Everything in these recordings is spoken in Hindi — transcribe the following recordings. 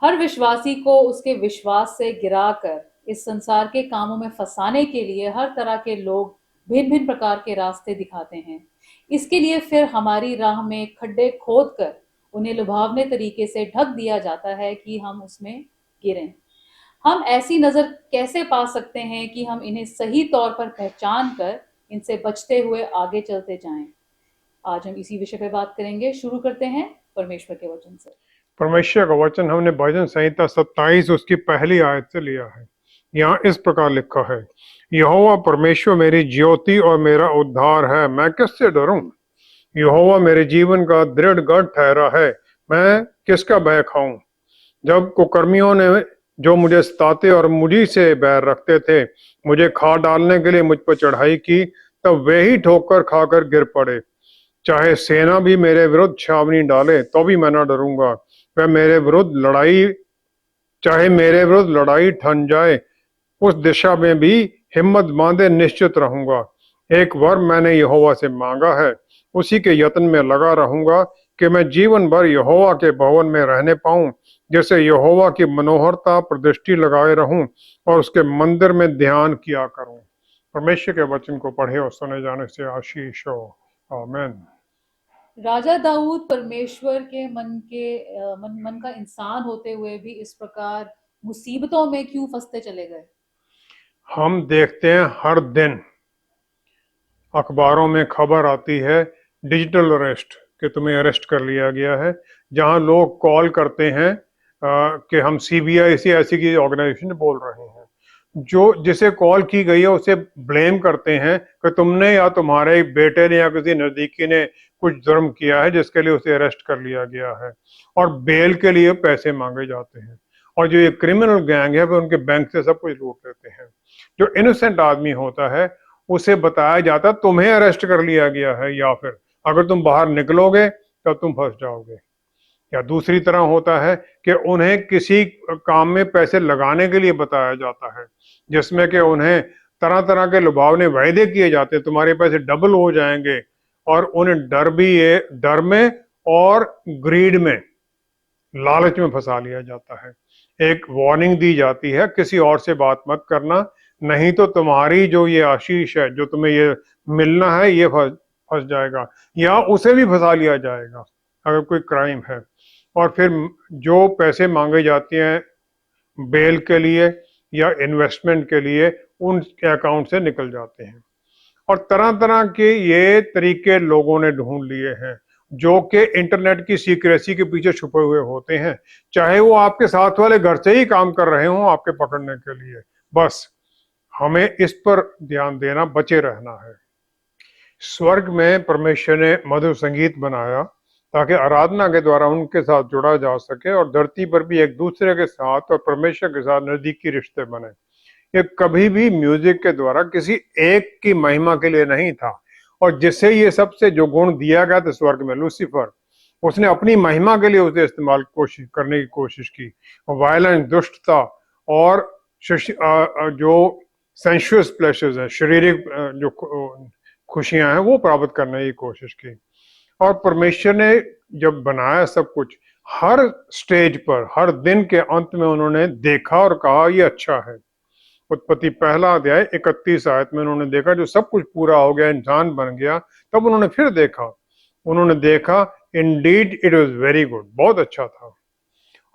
हर विश्वासी को उसके विश्वास से गिराकर इस संसार के कामों में फंसाने के लिए हर तरह के लोग भिन्न भिन्न प्रकार के रास्ते दिखाते हैं। इसके लिए फिर हमारी राह में खड्डे खोद कर उन्हें लुभावने तरीके से ढक दिया जाता है कि हम उसमें गिरें। हम ऐसी नजर कैसे पा सकते हैं कि हम इन्हें सही तौर पर पहचान कर इनसे बचते हुए आगे चलते जाएं। आज हम इसी विषय पर बात करेंगे। शुरू करते हैं परमेश्वर के वचन से। परमेश्वर का वचन हमने भजन संहिता 27 उसकी पहली आयत से लिया है। यहाँ इस प्रकार लिखा है, यहोवा परमेश्वर मेरी ज्योति और मेरा उद्धार है, मैं किससे डरूं। यहोवा मेरे जीवन का दृढ़ गढ़ ठहरा है, मैं किसका भय खाऊं। जब कुकर्मियों ने जो मुझे सताते और मुझी से बैर रखते थे, मुझे खा डालने के लिए मुझ पर चढ़ाई की, तब वे ही ठोकर खाकर गिर पड़े। चाहे सेना भी मेरे विरुद्ध छावनी डाले तो भी मैं न डरूंगा। वह मेरे विरुद्ध लड़ाई चाहे मेरे विरुद्ध लड़ाई ठन जाए, उस दिशा में भी हिम्मत बांधे निश्चित रहूंगा। एक वर मैंने यहोवा से मांगा है, उसी के यत्न में लगा रहूंगा कि मैं जीवन भर यहोवा के भवन में रहने पाऊं, जैसे यहोवा की मनोहरता पर दृष्टि लगाए रहूं और उसके मंदिर में ध्यान किया करूं। परमेश्वर के वचन को पढ़े और सुने जाने से आशीष हो। आमीन। राजा दाऊद परमेश्वर के मन का इंसान होते हुए भी इस प्रकार मुसीबतों में क्यों फंसते चले गए? हम देखते हैं हर दिन अखबारों में खबर आती है, डिजिटल अरेस्ट, कि तुम्हें अरेस्ट कर लिया गया है। जहां लोग कॉल करते हैं कि हम सीबीआई से ऐसी की ऑर्गेनाइजेशन बोल रहे हैं, जो जिसे कॉल की गई है उसे ब्लेम करते हैं कि तुमने या तुम्हारे बेटे ने या किसी नजदीकी ने कुछ जुर्म किया है जिसके लिए उसे अरेस्ट कर लिया गया है, और बेल के लिए पैसे मांगे जाते हैं। और जो ये क्रिमिनल गैंग है वो उनके बैंक से सब कुछ लूट लेते हैं। जो इनोसेंट आदमी होता है उसे बताया जाता तुम्हें अरेस्ट कर लिया गया है, या फिर अगर तुम बाहर निकलोगे तो तुम फंस जाओगे। या दूसरी तरह होता है कि उन्हें किसी काम में पैसे लगाने के लिए बताया जाता है, जिसमें कि उन्हें तरह तरह के लुभावने वायदे किए जाते हैं, तुम्हारे पैसे डबल हो जाएंगे। और उन्हें डर भी ये डर में और ग्रीड में, लालच में फंसा लिया जाता है। एक वार्निंग दी जाती है, किसी और से बात मत करना, नहीं तो तुम्हारी जो ये आशीष है, जो तुम्हें ये मिलना है, ये फंस जाएगा, या उसे भी फंसा लिया जाएगा अगर कोई क्राइम है। और फिर जो पैसे मांगे जाते हैं बेल के लिए या इन्वेस्टमेंट के लिए, उन अकाउंट से निकल जाते हैं। और तरह तरह के ये तरीके लोगों ने ढूंढ लिए हैं, जो कि इंटरनेट की सीक्रेसी के पीछे छुपे हुए होते हैं, चाहे वो आपके साथ वाले घर से ही काम कर रहे हों आपके पकड़ने के लिए। बस हमें इस पर ध्यान देना, बचे रहना है। स्वर्ग में परमेश्वर ने मधुर संगीत बनाया ताकि आराधना के द्वारा उनके साथ जुड़ा जा सके, और धरती पर भी एक दूसरे के साथ और परमेश्वर के साथ नजदीकी रिश्ते बने। ये कभी भी म्यूजिक के द्वारा किसी एक की महिमा के लिए नहीं था। और जिसे ये सबसे जो गुण दिया गया था स्वर्ग में, लूसीफर, उसने अपनी महिमा के लिए उसे इस्तेमाल कोशिश करने की कोशिश की। वायलेंस, दुष्टता और जो सेंशुअस प्लेजर्स है, शारीरिक जो खुशियां हैं, वो प्राप्त करने की कोशिश की। और परमेश्वर ने जब बनाया सब कुछ, हर स्टेज पर हर दिन के अंत में उन्होंने देखा और कहा ये अच्छा है। उत्पत्ति पहला अध्याय 31 आयत में उन्होंने देखा जो सब कुछ पूरा हो गया, इंसान बन गया, तब उन्होंने फिर देखा, उन्होंने देखा Indeed it was very good, बहुत अच्छा था।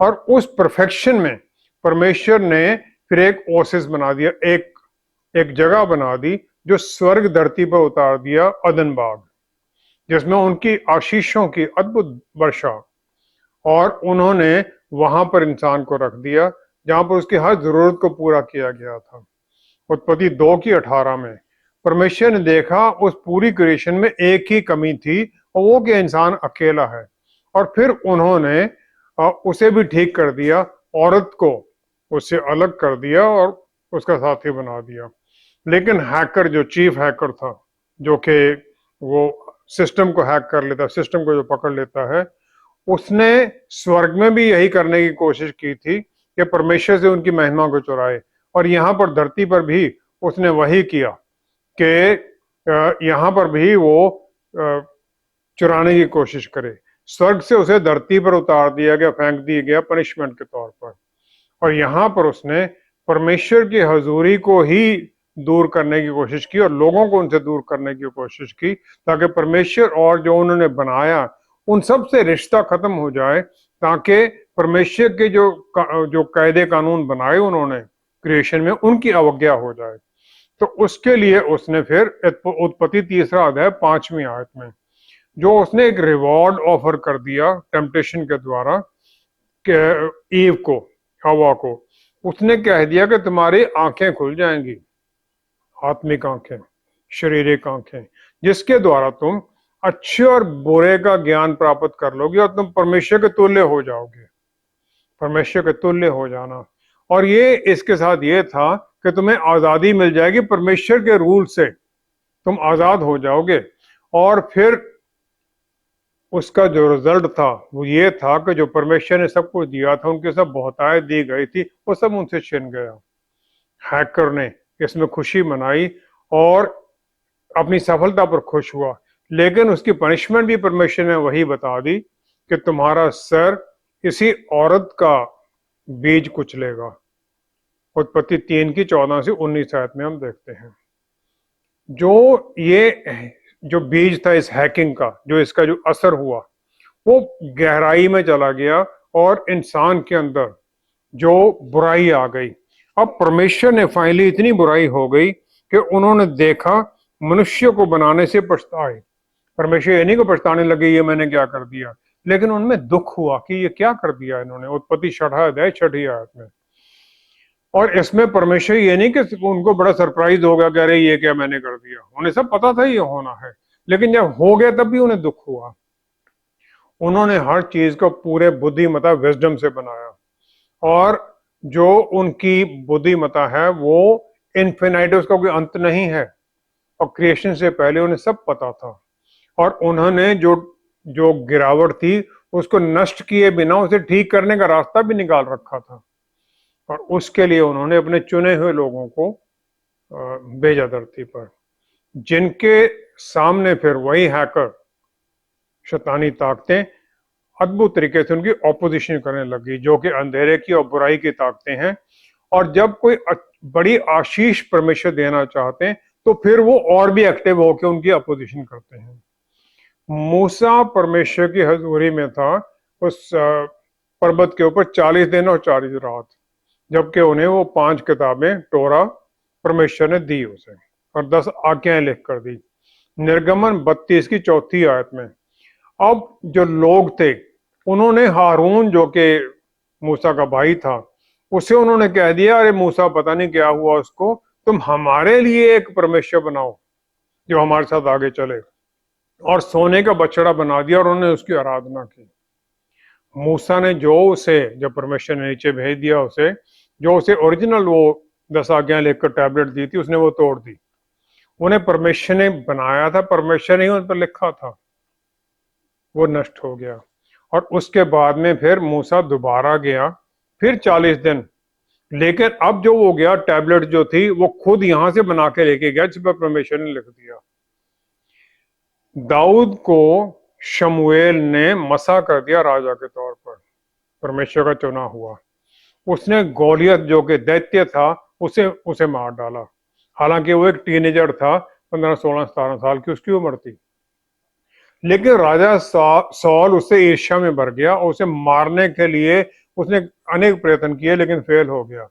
और उस परफेक्शन में परमेश्वर ने फिर एक ओसिस बना दिया, एक जगह बना दी जो स्वर्ग धरती पर उतार दिया, अदन बाग, जिसमें उनकी आशीषों की अद्भुत वर्षा। और उन्होंने वहां पर इंसान को रख दिया जहां पर उसकी हर जरूरत को पूरा किया गया था। उत्पत्ति 2 की 18 में परमेश्वर ने देखा उस पूरी क्रिएशन में एक ही कमी थी, और वो कि इंसान अकेला है। और फिर उन्होंने उसे भी ठीक कर दिया, औरत को उससे अलग कर दिया और उसका साथी बना दिया। लेकिन हैकर, जो चीफ हैकर था, जो कि वो सिस्टम को हैक कर लेता, सिस्टम को जो पकड़ लेता है, उसने स्वर्ग में भी यही करने की कोशिश की थी कि परमेश्वर से उनकी महिमा को चुराए। और यहाँ पर धरती पर भी उसने वही किया कि यहाँ पर भी वो चुराने की कोशिश करे। स्वर्ग से उसे धरती पर उतार दिया गया, फेंक दिया गया पनिशमेंट के तौर पर। और यहाँ पर उसने परमेश्वर की हजूरी को ही दूर करने की कोशिश की और लोगों को उनसे दूर करने की कोशिश की, ताकि परमेश्वर और जो उन्होंने बनाया उन सब से रिश्ता खत्म हो जाए, ताकि परमेश्वर के जो कायदे कानून बनाए उन्होंने क्रिएशन में, उनकी अवज्ञा हो जाए। तो उसके लिए उसने फिर उत्पत्ति 3 अध्याय 5वीं आयत में जो उसने एक रिवॉर्ड ऑफर कर दिया टेम्पटेशन के द्वारा ईव को, हवा को, उसने कह दिया कि तुम्हारी आंखें खुल जाएंगी, आत्मिक आंखें, शारीरिक आंखें, जिसके द्वारा तुम अच्छे और बुरे का ज्ञान प्राप्त कर लोगे और तुम परमेश्वर के तुल्य हो जाओगे, परमेश्वर के तुल्य हो जाना। और ये इसके साथ ये था कि तुम्हें आजादी मिल जाएगी, परमेश्वर के रूल से तुम आजाद हो जाओगे। और फिर उसका जो रिजल्ट था वो ये था कि जो परमेश्वर ने सब कुछ दिया था, उनके सब बहुतायत दी गई थी, वो सब उनसे छिन गया। हैकर ने इसमें खुशी मनाई और अपनी सफलता पर खुश हुआ, लेकिन उसकी पनिशमेंट भी परमेश्वर ने वही बता दी कि तुम्हारा सर इसी औरत का बीज कुचलेगा। उत्पत्ति 3 की 14 से 19 आयत में हम देखते हैं जो बीज था इस हैकिंग का, जो इसका जो असर हुआ वो गहराई में चला गया और इंसान के अंदर जो बुराई आ गई। अब परमेश्वर ने फाइनली इतनी बुराई हो गई कि उन्होंने देखा मनुष्य को बनाने से पछताए। परमेश्वर ये नहीं को पछताने लगे ये मैंने क्या कर दिया, लेकिन उनमें दुख हुआ कि ये क्या कर दिया इन्होंने। उत्पत्ति 6 अध्याय 6 आयत में। और इसमें परमेश्वर ये नहीं कि उनको बड़ा सरप्राइज होगा कि अरे ये क्या मैंने कर दिया, उन्हें सब पता था ये होना है, लेकिन जब हो गया तब भी उन्हें दुख हुआ। उन्होंने हर चीज को पूरे बुद्धिमता विजडम से बनाया, और जो उनकी बुद्धिमता है वो इनफिनाइट, उसका कोई अंत नहीं है, और क्रिएशन से पहले उन्हें सब पता था। और उन्होंने जो जो गिरावट थी उसको नष्ट किए बिना उसे ठीक करने का रास्ता भी निकाल रखा था, और उसके लिए उन्होंने अपने चुने हुए लोगों को भेजा धरती पर, जिनके सामने फिर वही हैकर शैतानी ताकतें अद्भुत तरीके से उनकी ऑपोजिशन करने लगी, जो कि अंधेरे की और बुराई की ताकतें हैं। और जब कोई बड़ी आशीष परमेश्वर देना चाहते हैं तो फिर वो और भी एक्टिव होकर उनकी अपोजिशन करते हैं। मूसा परमेश्वर की हजूरी में था उस पर्वत के ऊपर 40 दिन और 40 रात, जबकि उन्हें वो 5 किताबें टोरा परमेश्वर ने दी उसे, और 10 आज्ञाएं लिख कर दी। निर्गमन 32 की 4 आयत में अब जो लोग थे उन्होंने हारून, जो कि मूसा का भाई था, उसे उन्होंने कह दिया अरे मूसा पता नहीं क्या हुआ उसको, तुम हमारे लिए एक परमेश्वर बनाओ जो हमारे साथ आगे चले। और सोने का बछड़ा बना दिया और उन्होंने उसकी आराधना की। मूसा ने जब परमेश्वर ने नीचे भेज दिया उसे, जो उसे ओरिजिनल वो 10 आज्ञाएं लिखकर टैबलेट दी थी, उसने वो तोड़ दी। उन्हें परमेश्वर ने बनाया था, परमेश्वर ने उन पर लिखा था, वो नष्ट हो गया। और उसके बाद में फिर मूसा दोबारा गया, फिर 40 दिन, लेकिन अब जो वो गया टैबलेट जो थी वो खुद यहां से बना के लेके गया, जिस पर परमेश्वर ने लिख दिया। दाऊद को शमूएल ने मसा कर दिया राजा के तौर पर, परमेश्वर का चुना हुआ। उसने गोलियत जो कि दैत्य था उसे मार डाला, हालांकि वो एक टीनेजर था, 15, 16, 17 साल की उसकी उम्र थी। लेकिन राजा सौल उससे ईर्ष्या में भर गया और उसे मारने के लिए उसने अनेक प्रयत्न किए, लेकिन फेल हो गया।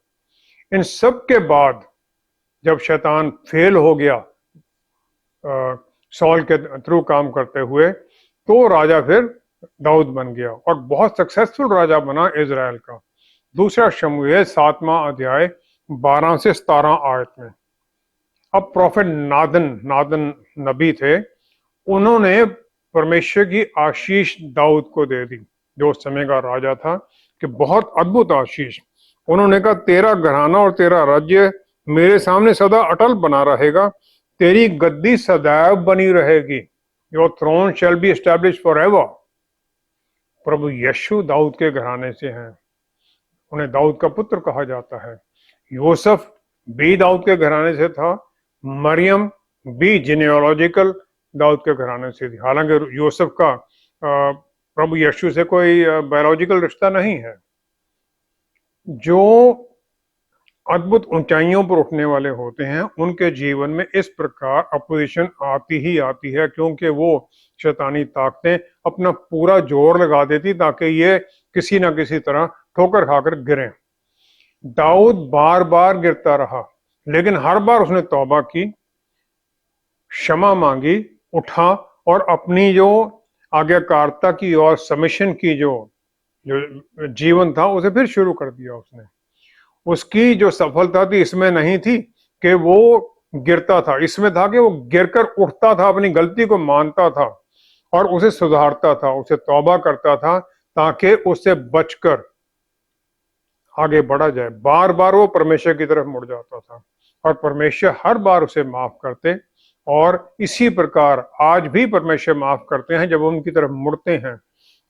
इन सब के बाद जब शैतान फेल हो गया सौल के थ्रू काम करते हुए, तो राजा फिर दाऊद बन गया और बहुत सक्सेसफुल राजा बना इजराइल का। दूसरा शमूएल 7वां अध्याय 12 से 17 आयत में। अब प्रॉफिट नादन नबी थे, उन्होंने परमेश्वर की आशीष दाऊद को दे दी, जो उस समय का राजा था, कि बहुत अद्भुत आशीष। उन्होंने कहा तेरा घराना और तेरा राज्य मेरे सामने सदा अटल बना रहेगा, तेरी गद्दी सदैव बनी रहेगी, your throne shall be established forever. प्रभु यीशु दाऊद के घराने से हैं, उन्हें दाऊद का पुत्र कहा जाता है। यूसुफ भी दाऊद के घराने से था, मरियम भी जीनियोलॉजिकल दाऊद के घराने से थी। हालांकि यूसुफ का प्रभु यीशु से कोई बायोलॉजिकल रिश्ता नहीं है। जो अद्भुत ऊंचाइयों पर उठने वाले होते हैं उनके जीवन में इस प्रकार अपोजिशन आती ही आती है, क्योंकि वो शैतानी ताकतें अपना पूरा जोर लगा देती ताकि ये किसी ना किसी तरह ठोकर खाकर गिरें। दाऊद बार बार गिरता रहा, लेकिन हर बार उसने तौबा की, क्षमा मांगी, उठा और अपनी जो आज्ञाकारिता की और सबमिशन की जो जो जीवन था उसे फिर शुरू कर दिया उसने। उसकी जो सफलता थी इसमें नहीं थी कि वो गिरता था, इसमें था कि वो गिरकर उठता था, अपनी गलती को मानता था और उसे सुधारता था, उसे तौबा करता था ताकि उससे बचकर आगे बढ़ा जाए। बार बार वो परमेश्वर की तरफ मुड़ जाता था और परमेश्वर हर बार उसे माफ करते, और इसी प्रकार आज भी परमेश्वर माफ करते हैं जब वो उनकी तरफ मुड़ते हैं,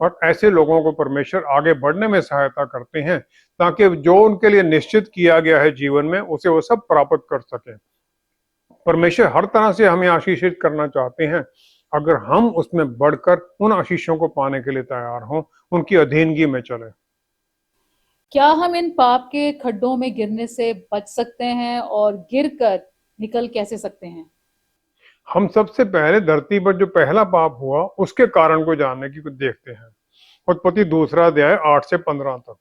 और ऐसे लोगों को परमेश्वर आगे बढ़ने में सहायता करते हैं ताकि जो उनके लिए निश्चित किया गया है जीवन में उसे वो सब प्राप्त कर सके। परमेश्वर हर तरह से हमें आशीषित करना चाहते हैं अगर हम उसमें बढ़कर उन आशीषों को पाने के लिए तैयार हों, उनकी अधीनगी में चले। क्या हम इन पाप के खड्डों में गिरने से बच सकते हैं और गिरकर निकल कैसे सकते हैं? हम सबसे पहले धरती पर जो पहला पाप हुआ उसके कारण को जानने की कुछ देखते हैं। उत्पत्ति 2 अध्याय 8 से 15 तक।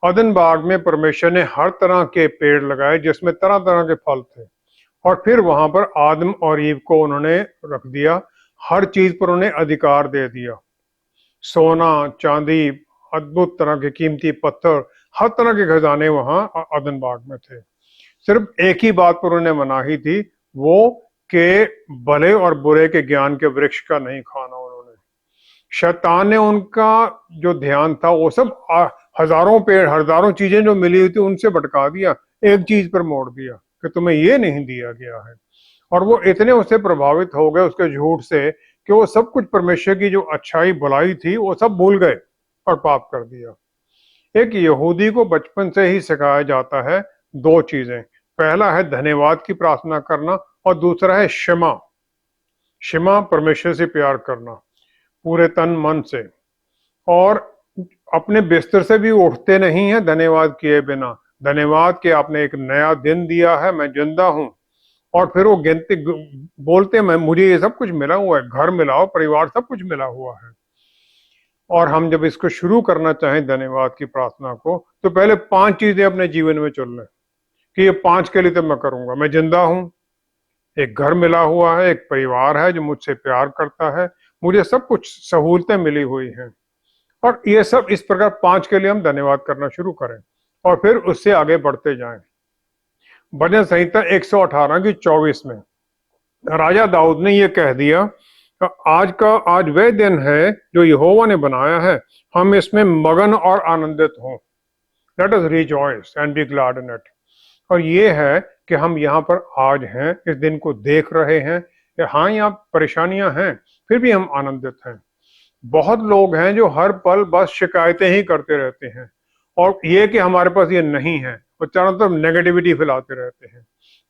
अदन बाग में परमेश्वर ने हर तरह के पेड़ लगाए जिसमें तरह तरह के फल थे, और फिर वहां पर आदम और ईव को उन्होंने रख दिया। हर चीज पर उन्हें अधिकार दे दिया। सोना, चांदी, अद्भुत तरह के कीमती पत्थर, हर तरह के खजाने वहां अदन बाग में थे। सिर्फ एक ही बात पर उन्हें मनाही थी, वो के भले और बुरे के ज्ञान के वृक्ष का नहीं खाना उन्होंने। शैतान ने उनका जो ध्यान था वो सब हजारों पेड़, हजारों चीजें जो मिली हुई थी उनसे भटका दिया, एक चीज पर मोड़ दिया कि तुम्हें ये नहीं दिया गया है। और वो इतने उससे प्रभावित हो गए उसके झूठ से कि वो सब कुछ परमेश्वर की जो अच्छाई भलाई थी वो सब भूल गए और पाप कर दिया। एक यहूदी को बचपन से ही सिखाया जाता है 2 चीजें। पहला है धन्यवाद की प्रार्थना करना और दूसरा है क्षमा। क्षमा, परमेश्वर से प्यार करना पूरे तन मन से, और अपने बिस्तर से भी उठते नहीं है धन्यवाद किए बिना। धन्यवाद कि आपने एक नया दिन दिया है, मैं जिंदा हूं। और फिर वो गिनते बोलते मैं मुझे ये सब कुछ मिला हुआ है, घर मिला हो, परिवार, सब कुछ मिला हुआ है। और हम जब इसको शुरू करना चाहें धन्यवाद की प्रार्थना को, तो पहले 5 चीजें अपने जीवन में चुन लें कि ये 5 के लिए तो मैं करूंगा। मैं जिंदा हूं, एक घर मिला हुआ है, एक परिवार है जो मुझसे प्यार करता है, मुझे सब कुछ सहूलतें मिली हुई हैं। और ये सब इस प्रकार 5 के लिए हम धन्यवाद करना शुरू करें और फिर उससे आगे बढ़ते जाएं। भजन संहिता 118 की 24 में राजा दाऊद ने यह कह दिया, आज वह दिन है जो यहोवा ने बनाया है, हम इसमें मगन और आनंदित हों। Let us rejoice and be glad in it. और ये है कि हम यहाँ पर आज हैं, इस दिन को देख रहे हैं। हाँ, यहाँ परेशानियां हैं, फिर भी हम आनंदित हैं। बहुत लोग हैं जो हर पल बस शिकायतें ही करते रहते हैं, और ये कि हमारे पास ये नहीं है, और चारों तरफ नेगेटिविटी फैलाते रहते हैं।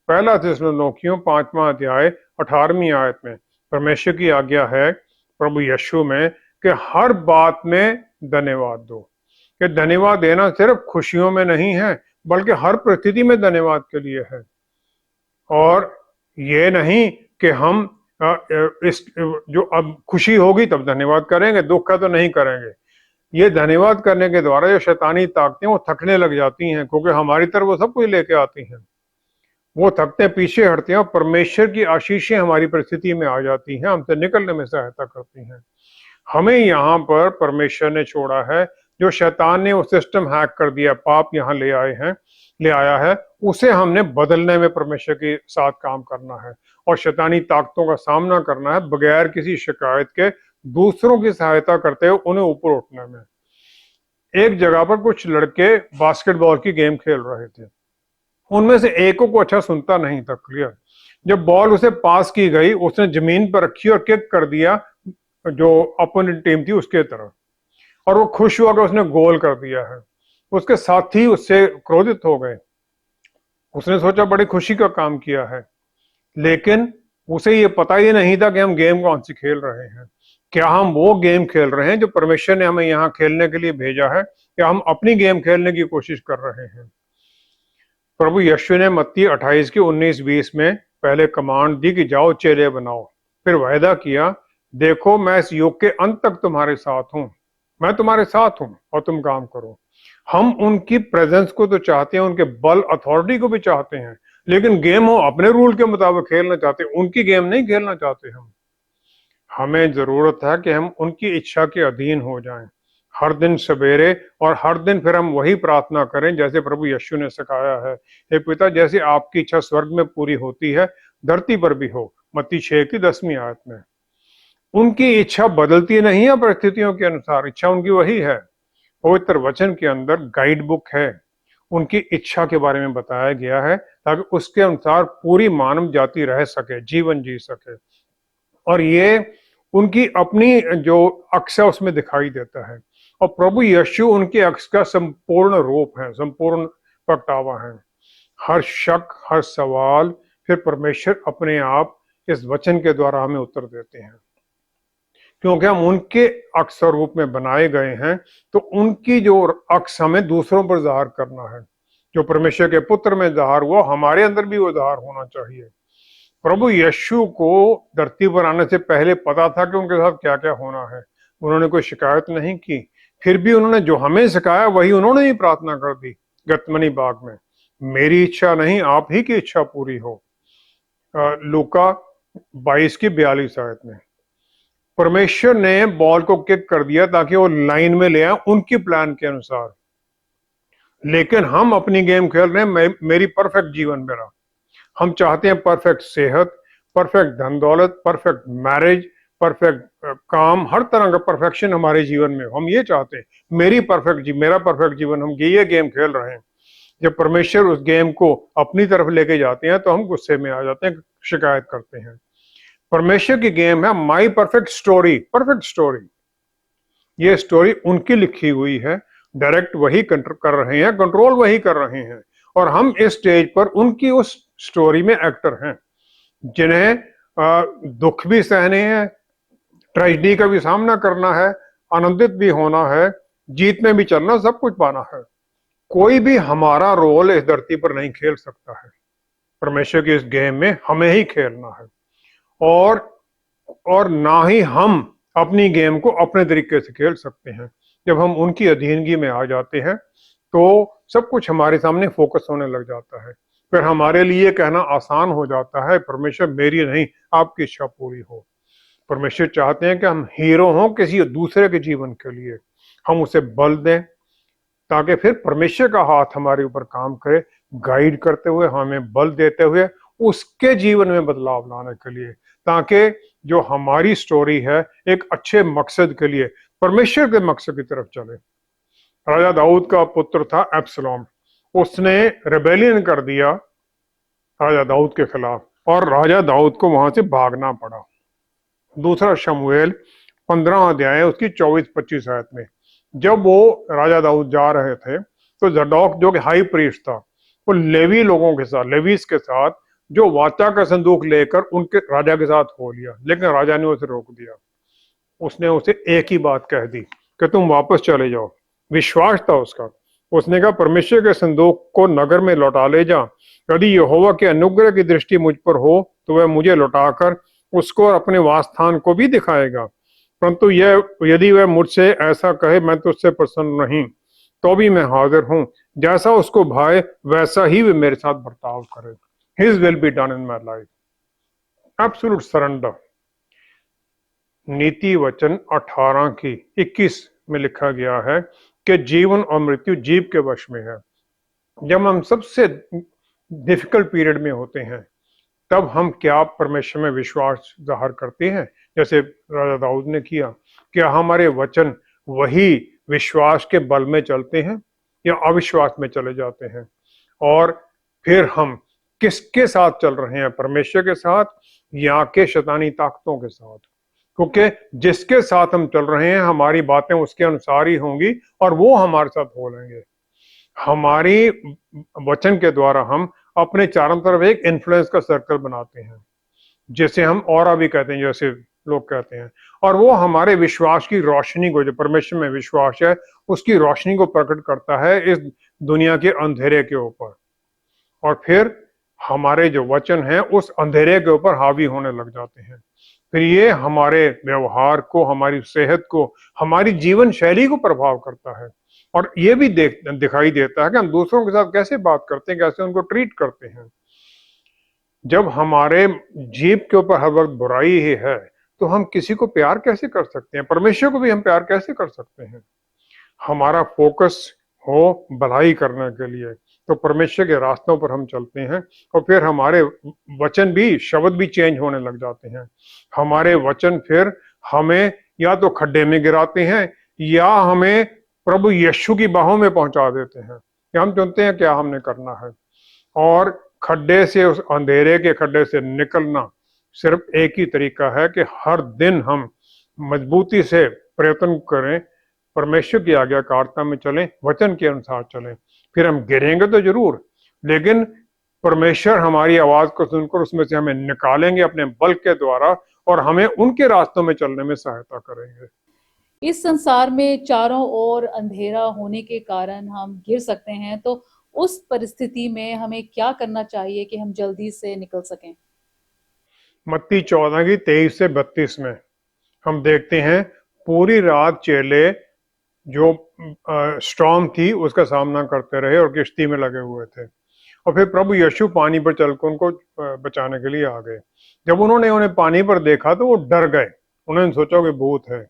पहला थिस्सलुनीकियों 5वां अध्याय 18वीं आयत में परमेश्वर की आज्ञा है प्रभु यीशु में कि हर बात में धन्यवाद दो। कि धन्यवाद देना सिर्फ खुशियों में नहीं है बल्कि हर परिस्थिति में धन्यवाद के लिए है। और ये नहीं कि हम इस जो अब खुशी होगी तब धन्यवाद करेंगे, दुख का तो नहीं करेंगे। ये धन्यवाद करने के द्वारा जो शैतानी ताकतें वो थकने लग जाती हैं, क्योंकि हमारी तरफ वो सब कुछ लेके आती हैं। वो थकते पीछे हटते हैं और परमेश्वर की आशीषें हमारी परिस्थिति में आ जाती हैं, हमसे निकलने में सहायता करती हैं। हमें यहाँ पर परमेश्वर ने छोड़ा है, जो शैतान ने वो सिस्टम हैक कर दिया, पाप यहाँ ले आया है, उसे हमने बदलने में परमेश्वर के साथ काम करना है और शैतानी ताकतों का सामना करना है बगैर किसी शिकायत के, दूसरों की सहायता करते हुए उन्हें ऊपर उठने में। एक जगह पर कुछ लड़के बास्केटबॉल की गेम खेल रहे थे, उनमें से एक को अच्छा सुनता नहीं था। क्लियर, जब बॉल उसे पास की गई उसने जमीन पर रखी और किक कर दिया जो अपोनेंट टीम थी उसके तरफ, और वो खुश हुआ कि उसने गोल कर दिया है। उसके साथी उससे क्रोधित हो गए। उसने सोचा बड़ी खुशी का काम किया है, लेकिन उसे ये पता ही नहीं था कि हम गेम कौन सी खेल रहे हैं। क्या हम वो गेम खेल रहे हैं जो परमेश्वर ने हमें यहाँ खेलने के लिए भेजा है, या हम अपनी गेम खेलने की कोशिश कर रहे हैं? प्रभु यीशु ने मत्ती 28 की 19-20 में पहले कमांड दी कि जाओ चेले बनाओ, फिर वायदा किया, देखो मैं इस युग के अंत तक तुम्हारे साथ हूँ, मैं तुम्हारे साथ हूँ और तुम काम करो। हम उनकी प्रेजेंस को तो चाहते हैं, उनके बल अथॉरिटी को भी चाहते हैं, लेकिन गेम हो अपने रूल के मुताबिक खेलना चाहते हैं, उनकी गेम नहीं खेलना चाहते हम। हमें जरूरत है कि हम उनकी इच्छा के अधीन हो जाएं, हर दिन सवेरे, और हर दिन फिर हम वही प्रार्थना करें जैसे प्रभु यीशु ने सिखाया है, हे पिता जैसे आपकी इच्छा स्वर्ग में पूरी होती है धरती पर भी हो, मत्ती 6 की 10वीं आयत में। उनकी इच्छा बदलती नहीं है परिस्थितियों के अनुसार, इच्छा उनकी वही है। पवित्र वचन के अंदर गाइड बुक है, उनकी इच्छा के बारे में बताया गया है ताकि उसके अनुसार पूरी मानव जाति रह सके, जीवन जी सके। और ये उनकी अपनी जो अक्स है उसमें दिखाई देता है, और प्रभु यीशु उनके अक्स का संपूर्ण रूप है, संपूर्ण प्रगटावा है। हर शक, हर सवाल फिर परमेश्वर अपने आप इस वचन के द्वारा हमें उत्तर देते हैं, क्योंकि हम उनके अक्स और रूप में बनाए गए हैं। तो उनकी जो अक्स हमें दूसरों पर ज़ाहिर करना है, जो परमेश्वर के पुत्र में ज़ाहिर हुआ हमारे अंदर भी वो ज़ाहिर होना चाहिए। प्रभु यीशु को धरती पर आने से पहले पता था कि उनके साथ क्या क्या होना है, उन्होंने कोई शिकायत नहीं की, फिर भी उन्होंने जो हमें सिखाया वही उन्होंने ही प्रार्थना कर दी गतमनी बाग में, मेरी इच्छा नहीं आप ही की इच्छा पूरी हो। लूका 22 की 42 आयत में परमेश्वर ने बॉल को किक कर दिया ताकि वो लाइन में ले आए उनकी प्लान के अनुसार, लेकिन हम अपनी गेम खेल रहे हैं, मेरी परफेक्ट जीवन मेरा। हम चाहते हैं परफेक्ट सेहत, परफेक्ट धन दौलत, परफेक्ट मैरिज, परफेक्ट काम, हर तरह का परफेक्शन हमारे जीवन में, हम ये चाहते हैं मेरा परफेक्ट जीवन, हम ये गेम खेल रहे हैं। जब परमेश्वर उस गेम को अपनी तरफ लेके जाते हैं तो हम गुस्से में आ जाते हैं, शिकायत करते हैं। परमेश्वर की गेम है my perfect story, perfect story. ये स्टोरी उनकी लिखी हुई है, डायरेक्ट वही कर रहे हैं, कंट्रोल वही कर रहे हैं, और हम इस स्टेज पर उनकी उस स्टोरी में एक्टर हैं, जिन्हें दुख भी सहने हैं, ट्रेजेडी का भी सामना करना है, आनंदित भी होना है, जीत में भी चलना, सब कुछ पाना है। कोई भी हमारा रोल इस धरती पर नहीं खेल सकता है, परमेश्वर की इस गेम में हमें ही खेलना है, और ना ही हम अपनी गेम को अपने तरीके से खेल सकते हैं। जब हम उनकी अधीनगी में आ जाते हैं तो सब कुछ हमारे सामने फोकस होने लग जाता है, फिर हमारे लिए कहना आसान हो जाता है, परमेश्वर मेरी नहीं आपकी इच्छा पूरी हो। परमेश्वर चाहते हैं कि हम हीरो हों किसी दूसरे के जीवन के लिए, हम उसे बल दें ताकि फिर परमेश्वर का हाथ हमारे ऊपर काम करे, गाइड करते हुए, हमें बल देते हुए उसके जीवन में बदलाव लाने के लिए, ताकि जो हमारी स्टोरी है एक अच्छे मकसद के लिए, परमेश्वर के मकसद की तरफ चले। राजा दाऊद का पुत्र था एब्सलोम, उसने रेबेलियन कर दिया राजा दाऊद के खिलाफ, और राजा दाऊद को वहां से भागना पड़ा। दूसरा शमूएल 15 अध्याय उसकी 24-25 आयत में जब वो राजा दाऊद जा रहे थे तो जडोक जो कि हाई प्रीस्ट था, वो लेवी लोगों के साथ, लेवीस के साथ, जो वाचा का संदूक लेकर उनके राजा के साथ हो लिया, लेकिन राजा ने उसे रोक दिया। उसने उसे एक ही बात कह दी कि तुम वापस चले जाओ। विश्वास था उसका, उसने कहा परमेश्वर के संदूक को नगर में लौटा ले जा, यदि यहोवा के अनुग्रह की दृष्टि मुझ पर हो तो वह मुझे लौटाकर उसको और अपने वासस्थान को भी दिखाएगा, परंतु यह यदि वह मुझसे ऐसा कहे मैं तुझसे प्रसन्न नहीं, तो भी मैं हाजिर हूं, जैसा उसको भाए वैसा ही वे मेरे साथ बर्ताव करे। His will be done in my life, absolute surrender. नीति वचन 18 की 21 में लिखा गया है कि जीवन और मृत्यु जीव के वश में है। जब हम सबसे डिफिकल्ट पीरियड में होते हैं तब हम क्या परमेश्वर में विश्वास जाहिर करते हैं जैसे राजा दाऊद ने किया? क्या हमारे वचन वही विश्वास के बल में चलते हैं या अविश्वास में चले जाते हैं? और फिर हम किसके साथ चल रहे हैं, परमेश्वर के साथ या के शैतानी ताकतों के साथ? क्योंकि जिसके साथ हम चल रहे हैं हमारी बातें उसके अनुसार ही होंगी और वो हमारे साथ बोलेंगे। हमारी वचन के द्वारा हम अपने चारों तरफ एक इन्फ्लुएंस का सर्कल बनाते हैं, जैसे हम ऑरा भी कहते हैं, जैसे लोग कहते हैं। और वो हमारे विश्वास की रोशनी को, जो परमेश्वर में विश्वास है, उसकी रोशनी को प्रकट करता है इस दुनिया के अंधेरे के ऊपर। और फिर हमारे जो वचन हैं उस अंधेरे के ऊपर हावी होने लग जाते हैं। फिर ये हमारे व्यवहार को, हमारी सेहत को, हमारी जीवन शैली को प्रभाव करता है। और ये भी दिखाई देता है कि हम दूसरों के साथ कैसे बात करते हैं, कैसे उनको ट्रीट करते हैं। जब हमारे जीभ के ऊपर हर वक्त बुराई ही है, तो हम किसी को प्यार कैसे कर सकते हैं? परमेश्वर को भी हम प्यार कैसे कर सकते हैं? हमारा फोकस हो भलाई करने के लिए, तो परमेश्वर के रास्तों पर हम चलते हैं। और फिर हमारे वचन भी, शब्द भी चेंज होने लग जाते हैं। हमारे वचन फिर हमें या तो खड्डे में गिराते हैं, या हमें प्रभु यीशु की बाहों में पहुंचा देते हैं कि हम चुनते हैं क्या हमने करना है। और खड्डे से, उस अंधेरे के खड्डे से निकलना सिर्फ एक ही तरीका है कि हर दिन हम मजबूती से प्रयत्न करें, परमेश्वर की आज्ञाकारिता में चलें, वचन के अनुसार चलें। फिर हम गिरेंगे तो जरूर, लेकिन परमेश्वर हमारी आवाज को सुनकर उसमें से हमें निकालेंगे अपने बल के द्वारा, और हमें उनके रास्तों में चलने में सहायता करेंगे। इस संसार में चारों ओर अंधेरा होने के कारण हम गिर सकते हैं, तो उस परिस्थिति में हमें क्या करना चाहिए कि हम जल्दी से निकल सकें? मत्ती 14 की 23 से 32 में हम देखते हैं पूरी रात चेले जो स्टॉर्म थी उसका सामना करते रहे और किश्ती में लगे हुए थे। और फिर प्रभु यीशु पानी पर चलकर उनको बचाने के लिए आ गए। जब उन्होंने उन्हें पानी पर देखा तो वो डर गए, उन्होंने सोचा कि भूत है।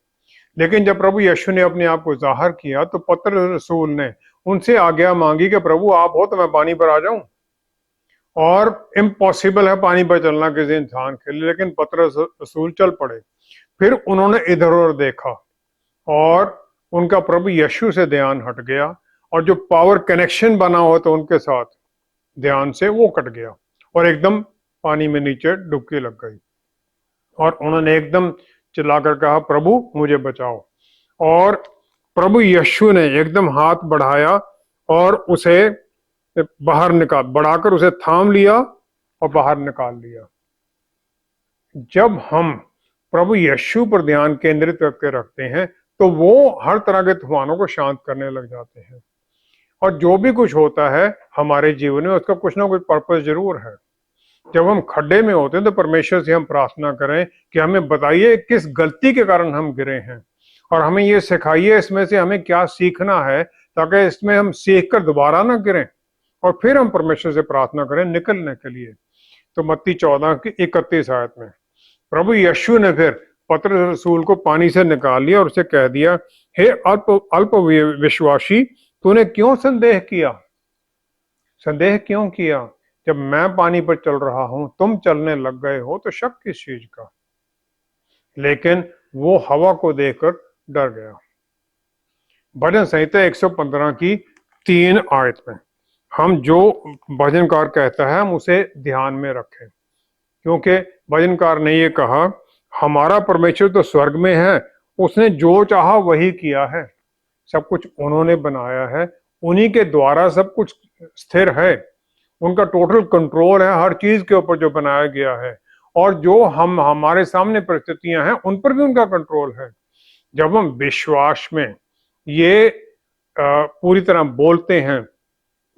लेकिन जब प्रभु यीशु ने अपने आप को जाहिर किया तो पतरस रसूल ने उनसे आज्ञा मांगी कि प्रभु आप हो तो मैं पानी पर आ जाऊं। और इम्पॉसिबल है पानी पर चलना किसी इंसान के लिए, लेकिन पतरस रसूल चल पड़े। फिर उन्होंने इधर उधर देखा और उनका प्रभु यीशु से ध्यान हट गया, और जो पावर कनेक्शन बना हुआ था उनके साथ ध्यान से, वो कट गया और एकदम पानी में नीचे डुबकी लग गई। और उन्होंने एकदम चिल्लाकर कहा, प्रभु मुझे बचाओ। और प्रभु यीशु ने एकदम हाथ बढ़ाया और उसे बाहर बढ़ाकर उसे थाम लिया और बाहर निकाल लिया। जब हम प्रभु यीशु पर ध्यान केंद्रित करके रखते हैं तो वो हर तरह के तूफानों को शांत करने लग जाते हैं। और जो भी कुछ होता है हमारे जीवन में उसका कुछ ना कुछ पर्पस जरूर है। जब हम खड्डे में होते हैं तो परमेश्वर से हम प्रार्थना करें कि हमें बताइए किस गलती के कारण हम गिरे हैं, और हमें ये सिखाइए इसमें से हमें क्या सीखना है, ताकि इसमें हम सीख कर दोबारा ना गिरें। और फिर हम परमेश्वर से प्रार्थना करें निकलने के लिए। तो मत्ती 14 की 31 आयत में प्रभु यीशु ने फिर पतरस रसूल को पानी से निकाल लिया और उसे कह दिया, हे अल्प अल्प विश्वासी, तूने क्यों संदेह किया? संदेह क्यों किया? जब मैं पानी पर चल रहा हूं, तुम चलने लग गए हो, तो शक किस चीज का? लेकिन वो हवा को देखकर डर गया। भजन संहिता 115 की 3 आयत में हम जो भजनकार कहता है हम उसे ध्यान में रखें, क्योंकि भजनकार ने ये कहा, हमारा परमेश्वर तो स्वर्ग में है, उसने जो चाहा वही किया है, सब कुछ उन्होंने बनाया है, उन्हीं के द्वारा सब कुछ स्थिर है, उनका टोटल कंट्रोल है हर चीज के ऊपर जो बनाया गया है। और जो हम हमारे सामने परिस्थितियां हैं उन पर भी उनका कंट्रोल है। जब हम विश्वास में ये पूरी तरह बोलते हैं,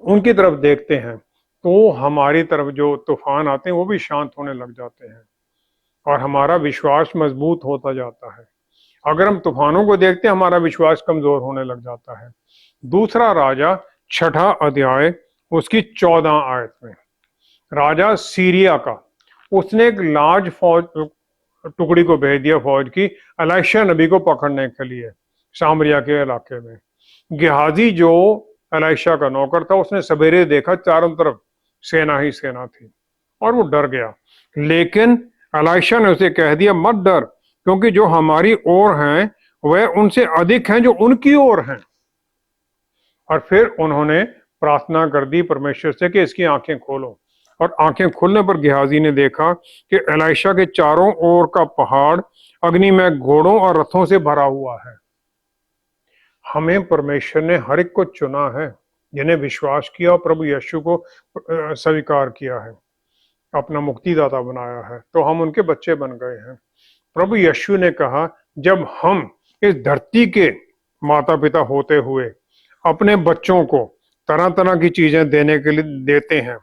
उनकी तरफ देखते हैं, तो हमारी तरफ जो तूफान आते हैं वो भी शांत होने लग जाते हैं और हमारा विश्वास मजबूत होता जाता है। अगर हम तूफानों को देखते हैं हमारा विश्वास कमजोर होने लग जाता है। दूसरा राजा 6 अध्याय उसकी 14 आयत में राजा सीरिया का, उसने एक लार्ज फौज टुकड़ी को भेज दिया फौज की एलीशा नबी को पकड़ने के लिए सामरिया के इलाके में। गेहाजी जो एलीशा का नौकर था उसने सवेरे देखा चारों तरफ सेना ही सेना थी और वो डर गया। लेकिन एलीशा ने उसे कह दिया, मत डर, क्योंकि जो हमारी ओर हैं वह उनसे अधिक हैं जो उनकी ओर हैं। और फिर उन्होंने प्रार्थना कर दी परमेश्वर से कि इसकी आंखें खोलो, और आंखें खुलने पर गेहाजी ने देखा कि एलीशा के चारों ओर का पहाड़ अग्नि में घोड़ों और रथों से भरा हुआ है। हमें परमेश्वर ने हर एक को चुना है जिन्हें विश्वास किया और प्रभु यीशु को स्वीकार किया है, अपना मुक्तिदाता बनाया है, तो हम उनके बच्चे बन गए हैं। प्रभु यीशु ने कहा, जब हम इस धरती के माता पिता होते हुए अपने बच्चों को तरह तरह की चीजें देने के लिए देते हैं,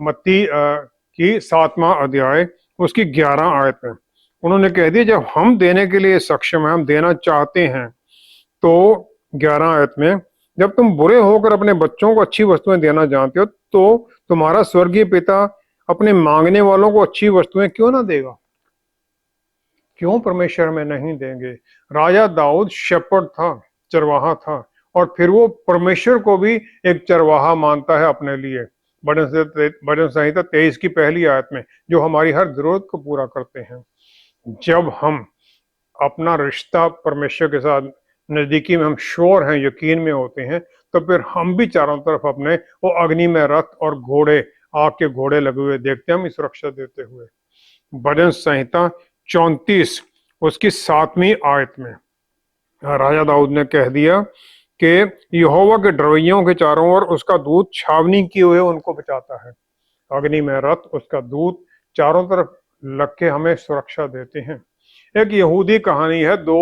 मत्ती की 7वां अध्याय उसकी 11 आयत में उन्होंने कह दिया, जब हम देने के लिए सक्षम हैं, हम देना चाहते हैं, तो 11 आयत में, जब तुम बुरे होकर अपने बच्चों को अच्छी वस्तुएं देना जानते हो, तो तुम्हारा स्वर्गीय पिता अपने मांगने वालों को अच्छी वस्तुएं क्यों ना देगा? क्यों परमेश्वर में नहीं देंगे? राजा दाऊद शेपर्ड था, चरवाहा था, और फिर वो परमेश्वर को भी एक चरवाहा मानता है अपने लिए। भजन संहिता 23 की पहली आयत में, जो हमारी हर जरूरत को पूरा करते हैं। जब हम अपना रिश्ता परमेश्वर के साथ नजदीकी में हम श्योर हैं, यकीन में होते हैं, तो फिर हम भी चारों तरफ अपने वो अग्नि में रथ और घोड़े, आग के घोड़े लगे हुए देखते हैं, हम सुरक्षा देते हुए। भजन संहिता 34 उसकी 7वीं आयत में राजा दाऊद ने कह दिया कि यहोवा के डरवैयों के चारों ओर उसका दूत छावनी किए हुए उनको बचाता है। अग्नि में रथ, उसका दूत चारों तरफ लग के हमें सुरक्षा देते हैं। एक यहूदी कहानी है 2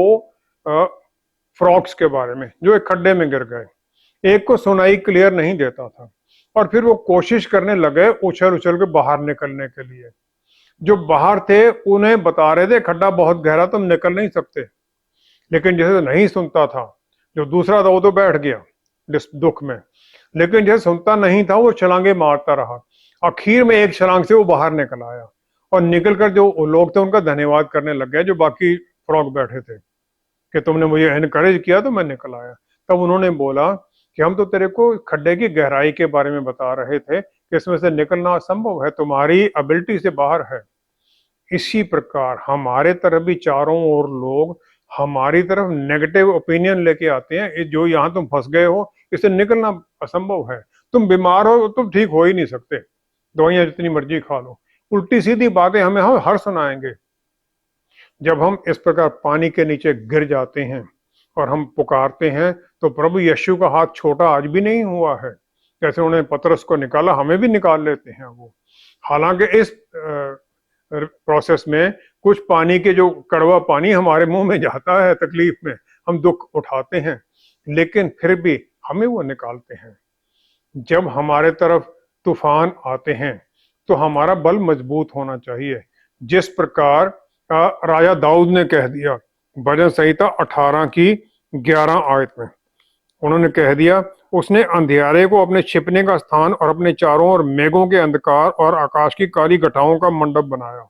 फ्रॉक्स के बारे में जो एक खड्डे में गिर गए। एक को सुनाई क्लियर नहीं देता था और फिर वो कोशिश करने लगे उछल उछल के बाहर निकलने के लिए। जो बाहर थे उन्हें बता रहे थे खड्डा बहुत गहरा, तुम निकल नहीं सकते, लेकिन जैसे नहीं सुनता था, जो दूसरा था वो तो बैठ गया दुख में, लेकिन जैसे सुनता नहीं था वो छलांगे मारता रहा। आखिर में एक छलांग से वो बाहर निकल आया और निकलकर जो लोग थे उनका धन्यवाद करने लग गए, जो बाकी फ्रॉग बैठे थे, कि तुमने मुझे एनकरेज किया तो मैं निकल आया। तब उन्होंने बोला कि हम तो तेरे को खड्डे की गहराई के बारे में बता रहे थे कि इसमें से निकलना असंभव है, तुम्हारी एबिलिटी से बाहर है। इसी प्रकार हमारे तरफ भी चारों ओर लोग हमारी तरफ नेगेटिव ओपिनियन लेके आते हैं, जो यहाँ तुम फंस गए हो, इससे निकलना असंभव है, तुम बीमार हो, तुम ठीक हो ही नहीं सकते, दवाइयां जितनी मर्जी खा लो, उल्टी सीधी बातें हमें हम हर सुनाएंगे। जब हम इस प्रकार पानी के नीचे गिर जाते हैं और हम पुकारते हैं, तो प्रभु यीशु का हाथ छोटा आज भी नहीं हुआ है। जैसे उन्होंने पतरस को निकाला, हमें भी निकाल लेते हैं वो। हालांकि इस प्रोसेस में कुछ पानी के, जो कड़वा पानी हमारे मुंह में जाता है तकलीफ में, हम दुख उठाते हैं, लेकिन फिर भी हमें वो निकालते हैं। जब हमारे तरफ तूफान आते हैं तो हमारा बल मजबूत होना चाहिए, जिस प्रकार राजा दाऊद ने कह दिया भजन संहिता 18 की 11 आयत में। उन्होंने कह दिया, उसने अंधियारे को अपने छिपने का स्थान और अपने चारों ओर मेघों के अंधकार और आकाश की काली घटाओं का मंडप बनाया।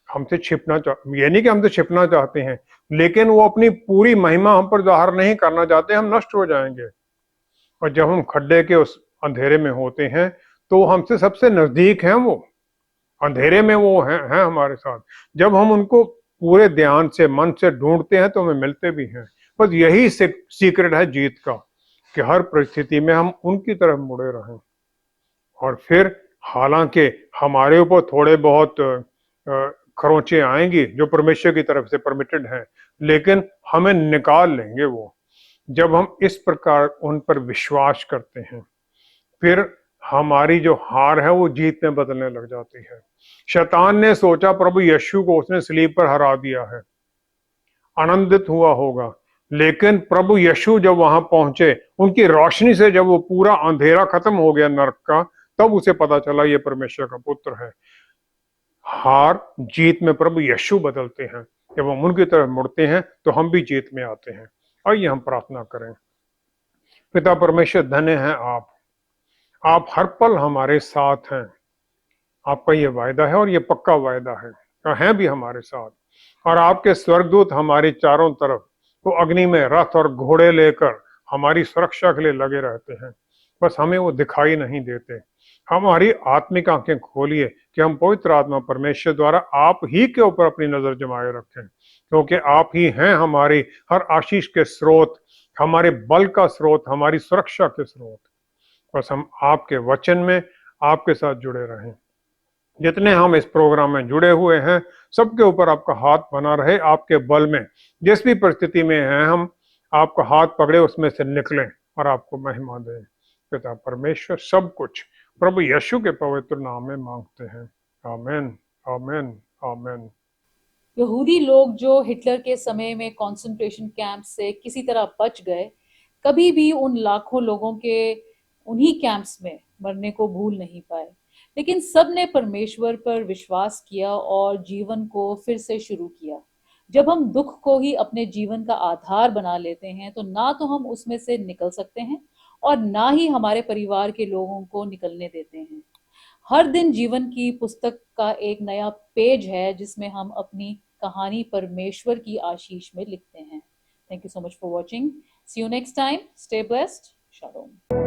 हमसे छिपना ये नहीं कि हमसे छिपना चाहते हैं, लेकिन वो अपनी पूरी महिमा हम पर जाहिर नहीं करना चाहते, हम नष्ट हो जाएंगे। और जब हम खड्डे के उस अंधेरे में होते हैं तो हमसे सबसे नजदीक हैं, वो अंधेरे में वो हैं हमारे साथ। जब हम उनको पूरे ध्यान से, मन से ढूंढते हैं तो हमें मिलते भी हैं। बस यही सीक्रेट है जीत का, कि हर परिस्थिति में हम उनकी तरफ मुड़े रहें। और फिर हालांकि हमारे ऊपर थोड़े बहुत खरोंचे आएंगी जो परमेश्वर की तरफ से परमिटेड हैं, लेकिन हमें निकाल लेंगे वो, जब हम इस प्रकार उन पर विश्वास करते हैं। फिर हमारी जो हार है वो जीत में बदलने लग जाती है। शैतान ने सोचा प्रभु यीशु को उसने सलीब पर हरा दिया है, आनंदित हुआ होगा, लेकिन प्रभु यीशु जब वहां पहुंचे, उनकी रोशनी से जब वो पूरा अंधेरा खत्म हो गया नरक का, तब उसे पता चला ये परमेश्वर का पुत्र है। हार जीत में प्रभु यीशु बदलते हैं। जब हम उनकी तरफ मुड़ते हैं तो हम भी जीत में आते हैं। आइए हम प्रार्थना करें। पिता परमेश्वर, धन्य है आप हर पल हमारे साथ हैं। आपका ये वायदा है और ये पक्का वायदा है, और हैं भी हमारे साथ। और आपके स्वर्गदूत हमारे चारों तरफ वो अग्नि में रथ और घोड़े लेकर हमारी सुरक्षा के लिए लगे रहते हैं, बस हमें वो दिखाई नहीं देते। हमारी आत्मिक आंखें खोलिए कि हम पवित्र आत्मा परमेश्वर द्वारा आप ही के ऊपर अपनी नजर जमाए रखें, क्योंकि आप ही हैं हमारी हर आशीष के स्रोत, हमारे बल का स्रोत, हमारी सुरक्षा के स्रोत। बस हम आपके वचन में आपके साथ जुड़े रहें। जितने हम इस प्रोग्राम में जुड़े हुए हैं, सबके ऊपर आपका हाथ बना रहे। आपके बल में जिस भी परिस्थिति में हैं हम, आपका हाथ पकड़े, उसमें से निकलें और आपको महिमा दें। पिता परमेश्वर, सब कुछ प्रभु यीशु के पवित्र नाम में मांगते हैं। आमीन, आमीन, आमीन। यहूदी लोग जो हिटलर के समय में कंसंट्रेशन कैंप से किसी तरह बच गए, कभी भी उन लाखों लोगों के उन्हीं कैंप्स में मरने को भूल नहीं पाए। लेकिन सब ने परमेश्वर पर विश्वास किया और जीवन को फिर से शुरू किया। जब हम दुख को ही अपने जीवन का आधार बना लेते हैं, तो ना तो हम उसमें से निकल सकते हैं और ना ही हमारे परिवार के लोगों को निकलने देते हैं। हर दिन जीवन की पुस्तक का एक नया पेज है जिसमें हम अपनी कहानी परमेश्वर की आशीष में लिखते हैं। Thank you so much for watching. See you next time. Stay blessed. Shalom.